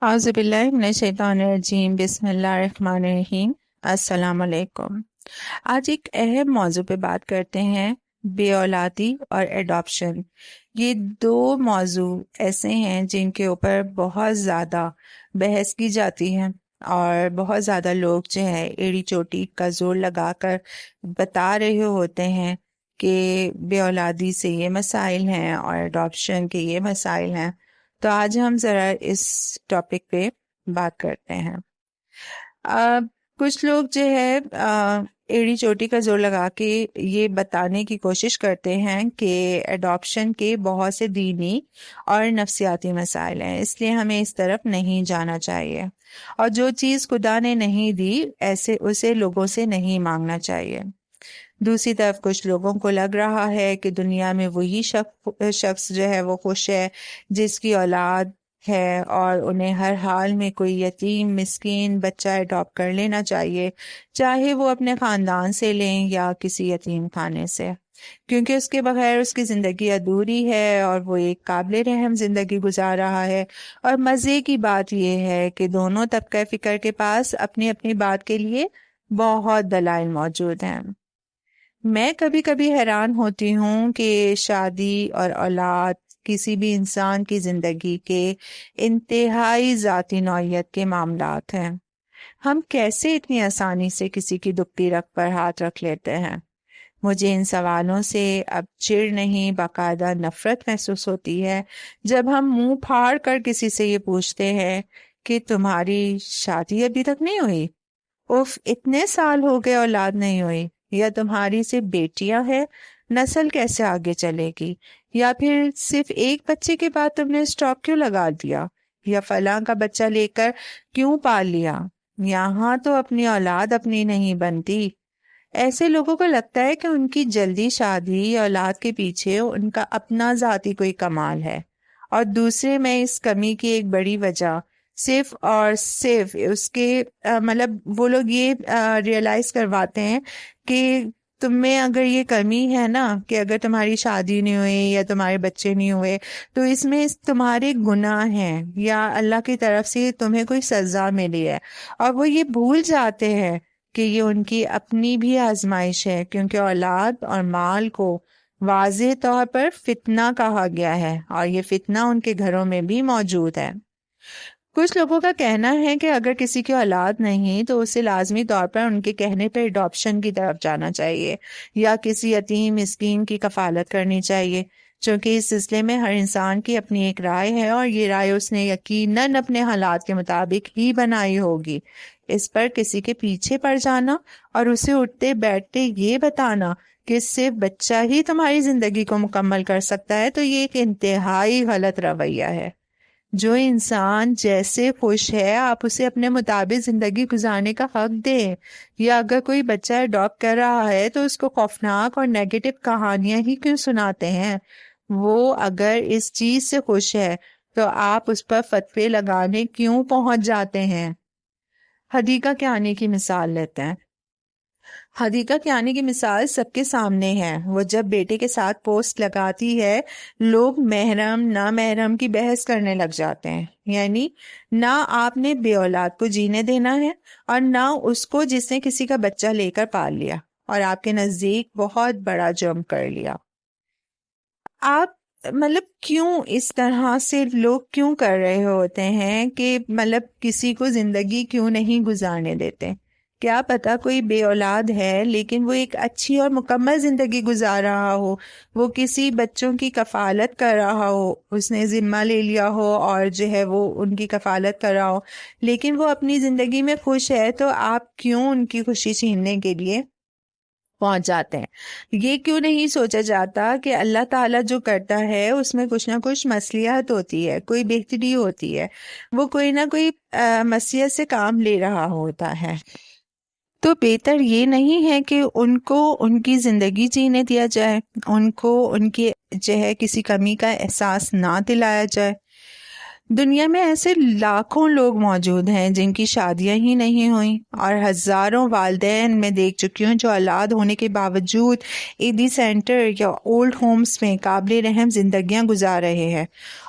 اعوذ باللہ من الشیطان الرجیم، بسم اللہ الرحمن الرحیم۔ السلام علیکم۔ آج ایک اہم موضوع پہ بات کرتے ہیں، بے اولادی اور ایڈاپشن۔ یہ دو موضوع ایسے ہیں جن کے اوپر بہت زیادہ بحث کی جاتی ہے، اور بہت زیادہ لوگ جو ہے ایڑی چوٹی کا زور لگا کر بتا رہے ہوتے ہیں کہ بے اولادی سے یہ مسائل ہیں اور ایڈاپشن کے یہ مسائل ہیں۔ تو آج ہم ذرا اس ٹاپک پہ بات کرتے ہیں۔ کچھ لوگ جو ہے ایڑی چوٹی کا زور لگا کے یہ بتانے کی کوشش کرتے ہیں کہ ایڈاپشن کے بہت سے دینی اور نفسیاتی مسائل ہیں، اس لیے ہمیں اس طرف نہیں جانا چاہیے، اور جو چیز خدا نے نہیں دی ایسے اسے لوگوں سے نہیں مانگنا چاہیے۔ دوسری طرف کچھ لوگوں کو لگ رہا ہے کہ دنیا میں وہی شخص جو ہے وہ خوش ہے جس کی اولاد ہے، اور انہیں ہر حال میں کوئی یتیم مسکین بچہ اڈاپٹ کر لینا چاہیے، چاہے وہ اپنے خاندان سے لیں یا کسی یتیم خانے سے، کیونکہ اس کے بغیر اس کی زندگی ادھوری ہے اور وہ ایک قابل رحم زندگی گزار رہا ہے۔ اور مزے کی بات یہ ہے کہ دونوں طبقہ فکر کے پاس اپنی اپنی بات کے لیے بہت دلائل موجود ہیں۔ میں کبھی کبھی حیران ہوتی ہوں کہ شادی اور اولاد کسی بھی انسان کی زندگی کے انتہائی ذاتی نوعیت کے معاملات ہیں۔ ہم کیسے اتنی آسانی سے کسی کی دکھتی رگ پر ہاتھ رکھ لیتے ہیں؟ مجھے ان سوالوں سے اب چڑ نہیں، باقاعدہ نفرت محسوس ہوتی ہے جب ہم منہ پھاڑ کر کسی سے یہ پوچھتے ہیں کہ تمہاری شادی ابھی تک نہیں ہوئی؟ اف، اتنے سال ہو گئے اولاد نہیں ہوئی؟ یا تمہاری صرف بیٹیاں ہیں، نسل کیسے آگے چلے گی؟ یا پھر صرف ایک بچے کے بعد تم نے اسٹاپ کیوں لگا دیا؟ یا فلاں کا بچہ لے کر کیوں پال لیا؟ یہاں تو اپنی اولاد اپنی نہیں بنتی۔ ایسے لوگوں کو لگتا ہے کہ ان کی جلدی شادی یا اولاد کے پیچھے ان کا اپنا ذاتی کوئی کمال ہے، اور دوسرے میں اس کمی کی ایک بڑی وجہ صرف اور صرف اس کے وہ لوگ یہ ریئلائز کرواتے ہیں کہ تم میں اگر یہ کمی ہے نا، کہ اگر تمہاری شادی نہیں ہوئی یا تمہارے بچے نہیں ہوئے تو اس میں تمہارے گناہ ہیں یا اللہ کی طرف سے تمہیں کوئی سزا ملی ہے، اور وہ یہ بھول جاتے ہیں کہ یہ ان کی اپنی بھی آزمائش ہے، کیونکہ اولاد اور مال کو واضح طور پر فتنہ کہا گیا ہے، اور یہ فتنہ ان کے گھروں میں بھی موجود ہے۔ کچھ لوگوں کا کہنا ہے کہ اگر کسی کی اولاد نہیں تو اسے لازمی طور پر ان کے کہنے پر اڈاپشن کی طرف جانا چاہیے یا کسی یتیم مسکین کی کفالت کرنی چاہیے، چونکہ اس سلسلے میں ہر انسان کی اپنی ایک رائے ہے، اور یہ رائے اس نے یقیناً اپنے حالات کے مطابق ہی بنائی ہوگی۔ اس پر کسی کے پیچھے پڑ جانا اور اسے اٹھتے بیٹھتے یہ بتانا کہ صرف بچہ ہی تمہاری زندگی کو مکمل کر سکتا ہے، تو یہ ایک انتہائی غلط رویہ ہے۔ جو انسان جیسے خوش ہے آپ اسے اپنے مطابق زندگی گزارنے کا حق دیں، یا اگر کوئی بچہ اڈاپٹ کر رہا ہے تو اس کو خوفناک اور نیگیٹو کہانیاں ہی کیوں سناتے ہیں؟ وہ اگر اس چیز سے خوش ہے تو آپ اس پر فتوے لگانے کیوں پہنچ جاتے ہیں؟ حدیقہ کیانی کی مثال لیتے ہیں۔ حدیقہ کیانی کی مثال سب کے سامنے ہے۔ وہ جب بیٹے کے ساتھ پوسٹ لگاتی ہے، لوگ محرم نا محرم کی بحث کرنے لگ جاتے ہیں، یعنی نہ آپ نے بے اولاد کو جینے دینا ہے اور نہ اس کو جس نے کسی کا بچہ لے کر پال لیا اور آپ کے نزدیک بہت بڑا جرم کر لیا۔ آپ کیوں اس طرح سے لوگ کیوں کر رہے ہوتے ہیں کہ کسی کو زندگی کیوں نہیں گزارنے دیتے؟ کیا پتا کوئی بے اولاد ہے لیکن وہ ایک اچھی اور مکمل زندگی گزار رہا ہو، وہ کسی بچوں کی کفالت کر رہا ہو، اس نے ذمہ لے لیا ہو اور جو ہے وہ ان کی کفالت کر رہا ہو، لیکن وہ اپنی زندگی میں خوش ہے، تو آپ کیوں ان کی خوشی چھیننے کے لیے پہنچ جاتے ہیں؟ یہ کیوں نہیں سوچا جاتا کہ اللہ تعالیٰ جو کرتا ہے اس میں کچھ نہ کچھ مصلحت ہوتی ہے، کوئی بہتری ہوتی ہے، وہ کوئی نہ کوئی مصلحت سے کام لے رہا ہوتا ہے؟ تو بہتر یہ نہیں ہے کہ ان کو ان کی زندگی جینے دیا جائے، ان کو ان کی جو ہے کسی کمی کا احساس نہ دلایا جائے؟ دنیا میں ایسے لاکھوں لوگ موجود ہیں جن کی شادیاں ہی نہیں ہوئیں، اور ہزاروں والدین میں دیکھ چکی ہوں جو اولاد ہونے کے باوجود عیدی سینٹر یا اولڈ ہومز میں قابل رحم زندگیاں گزار رہے ہیں۔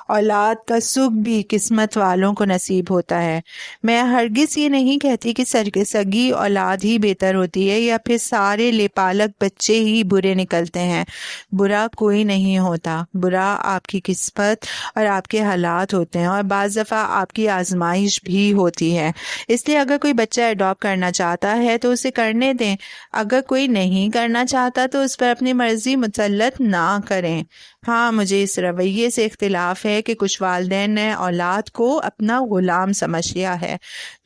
اولاد کا سکھ بھی قسمت والوں کو نصیب ہوتا ہے۔ میں ہرگز یہ نہیں کہتی کہ سگی اولاد ہی بہتر ہوتی ہے یا پھر سارے لپالک بچے ہی برے نکلتے ہیں۔ برا کوئی نہیں ہوتا، برا آپ کی قسمت اور آپ کے حالات ہوتے ہیں، اور بعض دفعہ آپ کی آزمائش بھی ہوتی ہے۔ اس لیے اگر کوئی بچہ اڈاپٹ کرنا چاہتا ہے تو اسے کرنے دیں، اگر کوئی نہیں کرنا چاہتا تو اس پر اپنی مرضی مسلط نہ کریں۔ ہاں، مجھے اس رویے سے اختلاف ہے کہ کچھ والدین نے اولاد کو اپنا غلام سمجھ لیا ہے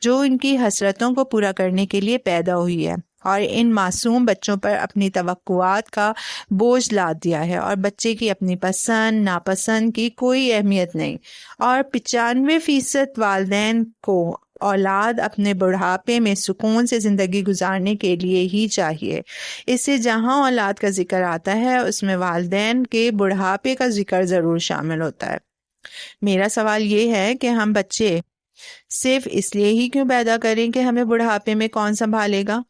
جو ان کی حسرتوں کو پورا کرنے کے لیے پیدا ہوئی ہے، اور ان معصوم بچوں پر اپنی توقعات کا بوجھ لاد دیا ہے، اور بچے کی اپنی پسند ناپسند کی کوئی اہمیت نہیں۔ اور 95% والدین کو اولاد اپنے بڑھاپے میں سکون سے زندگی گزارنے کے لیے ہی چاہیے۔ اس سے جہاں اولاد کا ذکر آتا ہے اس میں والدین کے بڑھاپے کا ذکر ضرور شامل ہوتا ہے۔ میرا سوال یہ ہے کہ ہم بچے صرف اس لیے ہی کیوں پیدا کریں کہ ہمیں بڑھاپے میں کون سنبھالے گا؟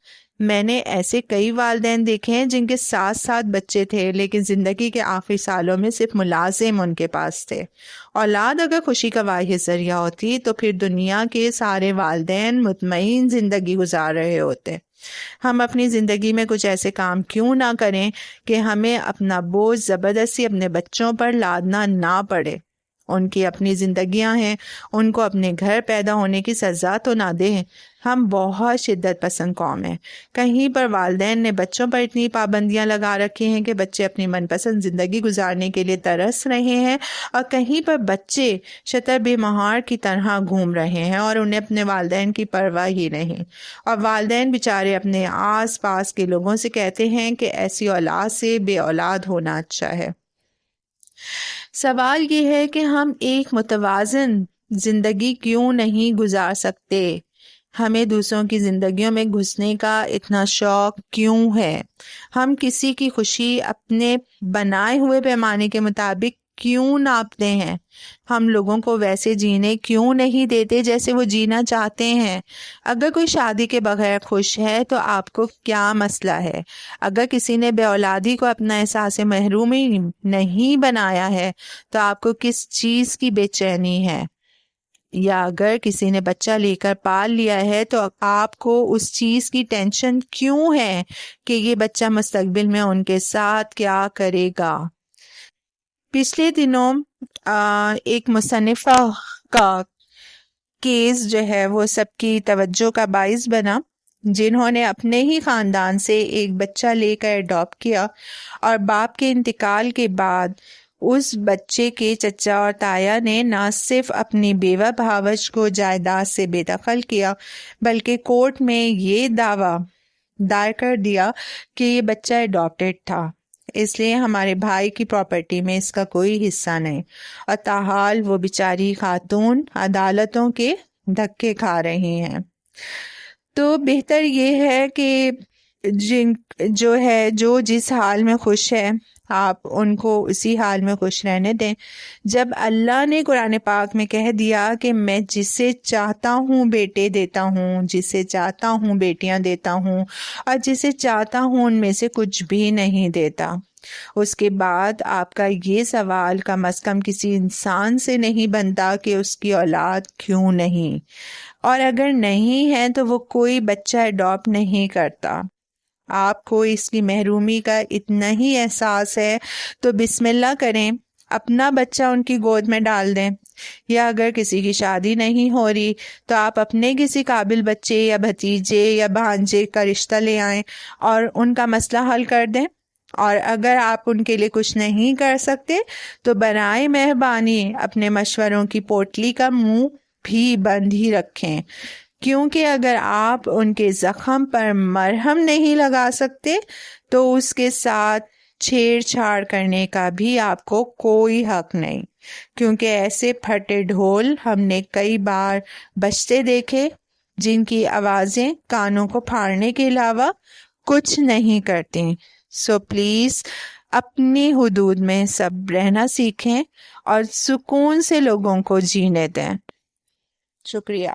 میں نے ایسے کئی والدین دیکھے ہیں جن کے ساتھ بچے تھے لیکن زندگی کے آخری سالوں میں صرف ملازم ان کے پاس تھے۔ اولاد اگر خوشی کا واحد ذریعہ ہوتی تو پھر دنیا کے سارے والدین مطمئن زندگی گزار رہے ہوتے۔ ہم اپنی زندگی میں کچھ ایسے کام کیوں نہ کریں کہ ہمیں اپنا بوجھ زبردستی اپنے بچوں پر لادنا نہ پڑے۔ ان کی اپنی زندگیاں ہیں، ان کو اپنے گھر پیدا ہونے کی سزا تو نہ دیں۔ ہم بہت شدت پسند قوم ہیں۔ کہیں پر والدین نے بچوں پر اتنی پابندیاں لگا رکھی ہیں کہ بچے اپنی من پسند زندگی گزارنے کے لیے ترس رہے ہیں، اور کہیں پر بچے شتر بے مہار کی طرح گھوم رہے ہیں اور انہیں اپنے والدین کی پرواہ ہی نہیں، اور والدین بیچارے اپنے آس پاس کے لوگوں سے کہتے ہیں کہ ایسی اولاد سے بے اولاد ہونا اچھا ہے۔ سوال یہ ہے کہ ہم ایک متوازن زندگی کیوں نہیں گزار سکتے؟ ہمیں دوسروں کی زندگیوں میں گھسنے کا اتنا شوق کیوں ہے؟ ہم کسی کی خوشی اپنے بنائے ہوئے پیمانے کے مطابق کیوں ناپتے ہیں؟ ہم لوگوں کو ویسے جینے کیوں نہیں دیتے جیسے وہ جینا چاہتے ہیں؟ اگر کوئی شادی کے بغیر خوش ہے تو آپ کو کیا مسئلہ ہے؟ اگر کسی نے بے اولادی کو اپنا احساس محرومی نہیں بنایا ہے تو آپ کو کس چیز کی بے چینی ہے؟ یا اگر کسی نے بچہ لے کر پال لیا ہے تو آپ کو اس چیز کی ٹینشن کیوں ہے کہ یہ بچہ مستقبل میں ان کے ساتھ کیا کرے گا؟ پچھلے دنوں ایک مصنفہ کا کیس جو ہے وہ سب کی توجہ کا باعث بنا، جنہوں نے اپنے ہی خاندان سے ایک بچہ لے کر اڈاپٹ کیا، اور باپ کے انتقال کے بعد اس بچے کے چچا اور تایا نے نہ صرف اپنی بیوہ بھاوج کو جائیداد سے بے دخل کیا بلکہ کورٹ میں یہ دعویٰ دائر کر دیا کہ یہ بچہ اڈاپٹڈ تھا، اس لیے ہمارے بھائی کی پراپرٹی میں اس کا کوئی حصہ نہیں، اور تاحال وہ بیچاری خاتون عدالتوں کے دھکے کھا رہی ہیں۔ تو بہتر یہ ہے کہ جو جس حال میں خوش ہے آپ ان کو اسی حال میں خوش رہنے دیں۔ جب اللہ نے قرآن پاک میں کہہ دیا کہ میں جسے چاہتا ہوں بیٹے دیتا ہوں، جسے چاہتا ہوں بیٹیاں دیتا ہوں، اور جسے چاہتا ہوں ان میں سے کچھ بھی نہیں دیتا، اس کے بعد آپ کا یہ سوال کم از کم کسی انسان سے نہیں بنتا کہ اس کی اولاد کیوں نہیں، اور اگر نہیں ہے تو وہ کوئی بچہ اڈاپٹ نہیں کرتا۔ آپ کو اس کی محرومی کا اتنا ہی احساس ہے تو بسم اللہ کریں، اپنا بچہ ان کی گود میں ڈال دیں، یا اگر کسی کی شادی نہیں ہو رہی تو آپ اپنے کسی قابل بچے یا بھتیجے یا بھانجے کا رشتہ لے آئیں اور ان کا مسئلہ حل کر دیں۔ اور اگر آپ ان کے لیے کچھ نہیں کر سکتے تو برائے مہربانی اپنے مشوروں کی پوٹلی کا منہ بھی بند ہی رکھیں، کیونکہ اگر آپ ان کے زخم پر مرہم نہیں لگا سکتے تو اس کے ساتھ چھیڑ چھاڑ کرنے کا بھی آپ کو کوئی حق نہیں، کیونکہ ایسے پھٹے ڈھول ہم نے کئی بار بجتے دیکھے جن کی آوازیں کانوں کو پھاڑنے کے علاوہ کچھ نہیں کرتے۔ سو پلیز اپنی حدود میں سب رہنا سیکھیں اور سکون سے لوگوں کو جینے دیں۔ شکریہ۔